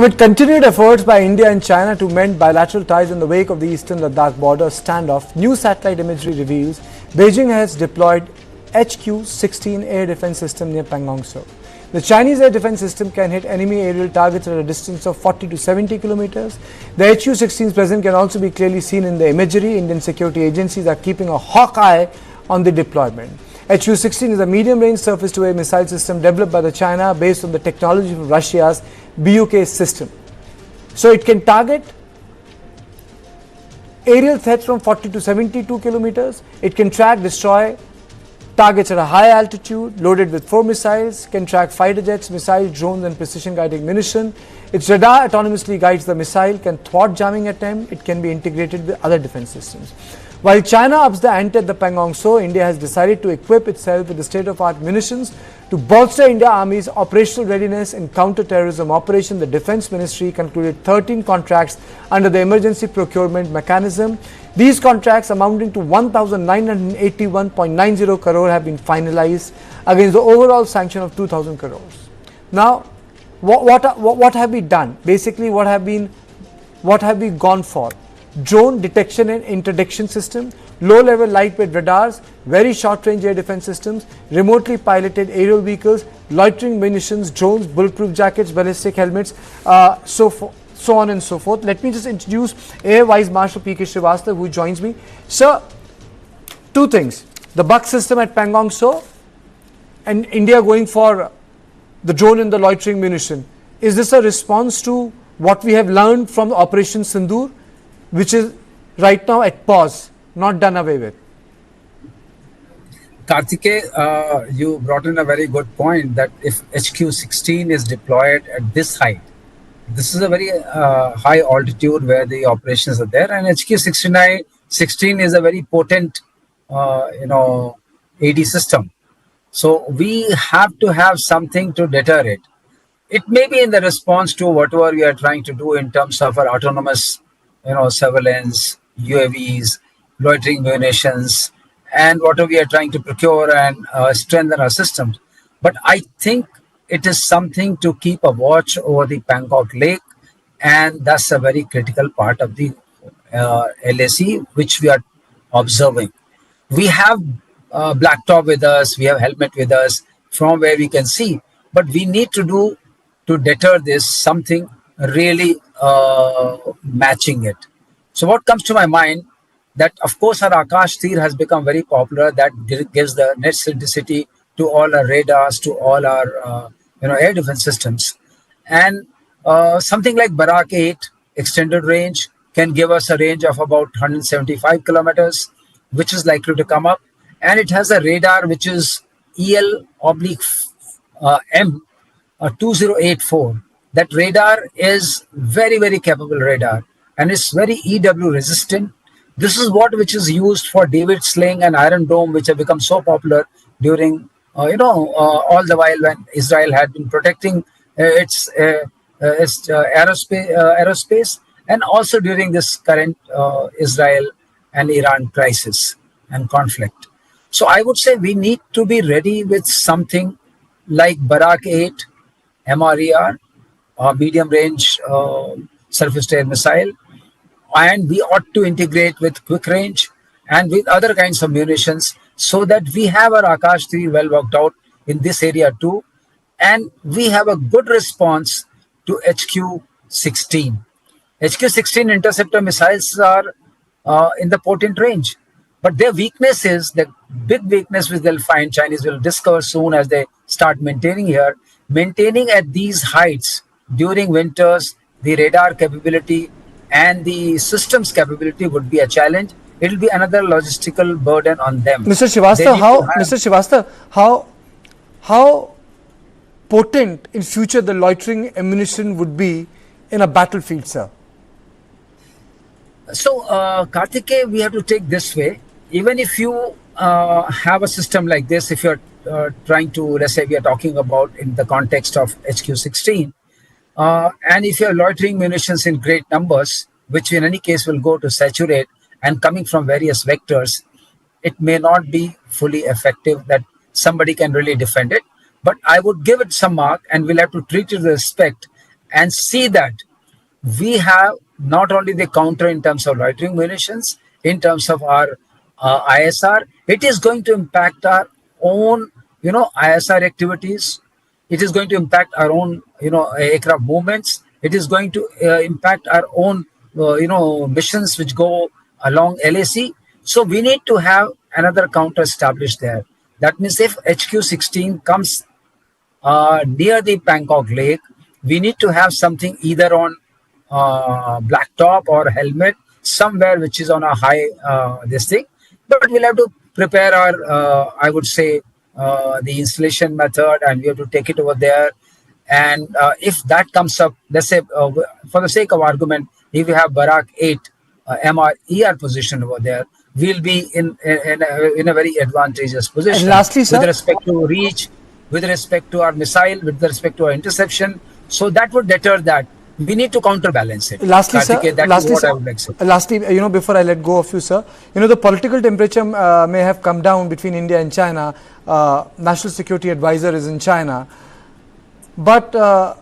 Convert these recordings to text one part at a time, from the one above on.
Amid continued efforts by India and China to mend bilateral ties in the wake of the eastern Ladakh border standoff, new satellite imagery reveals Beijing has deployed HQ-16 air defense system near Pangong Tso. The Chinese air defense system can hit enemy aerial targets at a distance of 40 to 70 kilometers. The HQ-16's presence can also be clearly seen in the imagery. Indian security agencies are keeping a hawk eye on the deployment. HQ-16 is a medium-range surface-to-air missile system developed by China based on the technology from Russia's BUK system. So it can target aerial threats from 40 to 72 kilometers. It can track, destroy targets at a high altitude, loaded with 4 missiles, can track fighter jets, missiles, drones and precision guiding munition. Its radar autonomously guides the missile, can thwart jamming attempt. It can be integrated with other defense systems. While China ups the ante at the Pangong Tso, India has decided to equip itself with the state-of-art munitions to bolster Indian Army's operational readiness in counter-terrorism operation. The Defence Ministry concluded 13 contracts under the emergency procurement mechanism. These contracts amounting to 1,981.90 crore have been finalized against the overall sanction of 2,000 crores. Now, what have we done? Basically, what have we gone for? Drone detection and interdiction system, low-level lightweight radars, very short-range air defense systems, remotely piloted aerial vehicles, loitering munitions, drones, bulletproof jackets, ballistic helmets, so on and so forth. Let me just introduce Air Vice Marshal P.K. Srivastava, who joins me. Sir, two things: the Buck system at Pangong Tso, and India going for the drone and the loitering munition. Is this a response to what we have learned from Operation Sindoor, which is right now at pause, not done away with? Karthike, you brought in a very good point that if HQ-16 is deployed at this height, this is a very high altitude where the operations are there, and HQ-16 is a very potent, AD system. So we have to have something to deter it. It may be in the response to whatever we are trying to do in terms of our autonomous surveillance, UAVs, loitering munitions, and whatever we are trying to procure and strengthen our systems. But I think it is something to keep a watch over the Bangkok Lake, and that's a very critical part of the LAC, which we are observing. We have blacktop with us, we have helmet with us from where we can see, but we need to do to deter this something really matching it. So what comes to my mind that of course our Akash Tir has become very popular. That gives the net synchronicity to all our radars, to all our air defense systems, and something like Barak 8 extended range can give us a range of about 175 kilometers, which is likely to come up, and it has a radar which is EL/M 2084. That radar is very, very capable radar, and it's very EW resistant. This is which is used for David Sling and Iron Dome, which have become so popular during, all the while when Israel had been protecting its aerospace, and also during this current Israel and Iran crisis and conflict. So I would say we need to be ready with something like Barak 8 MRER, medium range surface-to-air missile, and we ought to integrate with quick range and with other kinds of munitions so that we have our Akash 3 well worked out in this area too, and we have a good response to HQ-16. HQ-16 interceptor missiles are in the potent range, but their weakness is the big weakness which they'll find, Chinese will discover soon as they start maintaining at these heights during winters. The radar capability and the systems capability would be a challenge. It will be another logistical burden on them. Mr. Srivastava, how potent in future the loitering ammunition would be in a battlefield, sir? So, Karthike, we have to take this way. Even if you have a system like this, if you're trying to, let's say we are talking about in the context of HQ-16, and if you have loitering munitions in great numbers, which in any case will go to saturate and coming from various vectors, it may not be fully effective that somebody can really defend it. But I would give it some mark, and we'll have to treat it with respect and see that we have not only the counter in terms of loitering munitions, in terms of our ISR, it is going to impact our own, ISR activities. It is going to impact our own, aircraft movements. It is going to impact our own, missions which go along LAC. So we need to have another counter established there. That means if HQ-16 comes near the Bangkok Lake, we need to have something either on black top or helmet, somewhere which is on a high this thing. But we'll have to prepare our, I would say, the installation method, and we have to take it over there. And if that comes up, let's say, for the sake of argument, if you have Barak 8 MR position over there, we'll be in a very advantageous position. And lastly, sir, with respect to reach, with respect to our missile, with respect to our interception. So that would deter that. We need to counterbalance it. Lastly, sir, lastly, sir, I would like to say. Lastly, before I let go of you, sir, the political temperature may have come down between India and China. National Security Advisor is in China. But the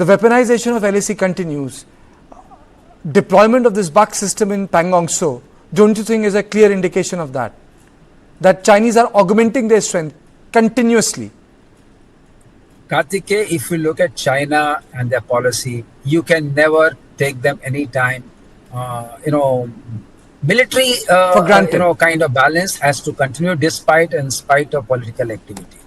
weaponization of LAC continues. Deployment of this BUC system in Pangong So, don't you think is a clear indication of that? That Chinese are augmenting their strength continuously. Karthike, if you look at China and their policy, you can never take them anytime. Military, For granted. kind of balance has to continue despite and in spite of political activity.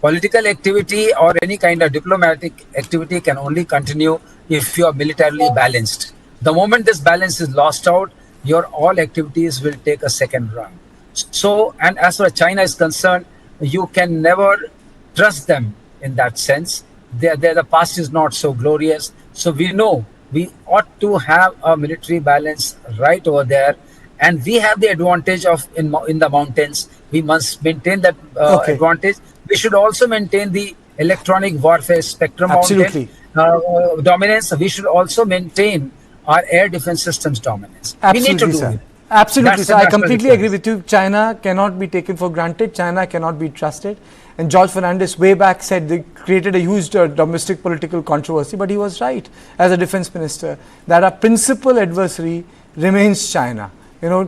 Political activity or any kind of diplomatic activity can only continue if you are militarily balanced. The moment this balance is lost out, your all activities will take a second run. So, and as far as China is concerned, you can never trust them in that sense. The past is not so glorious. So we know we ought to have a military balance right over there. And we have the advantage of in the mountains. We must maintain that advantage. We should also maintain the electronic warfare spectrum Absolutely. Dominance. We should also maintain our air defense systems dominance. Absolutely, we need to do sir. it. Absolutely, sir. I completely agree difference. with you. China cannot be taken for granted. China cannot be trusted. And George Fernandez way back said they created a huge domestic political controversy, but he was right as a defense minister that our principal adversary remains China.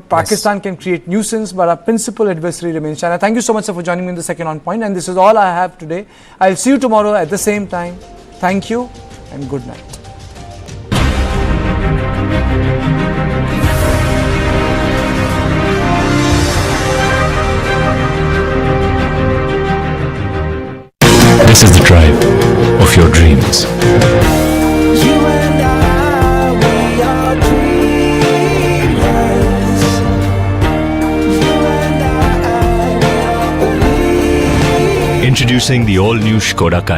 Pakistan can create nuisance, but our principal adversary remains China. Thank you so much, sir, for joining me in the second on point. And this is all I have today. I'll see you tomorrow at the same time. Thank you and good night. This is the drive of your dreams. You and I, we are dreamers. You and I, we are believers. Introducing the all-new Skoda Kaya.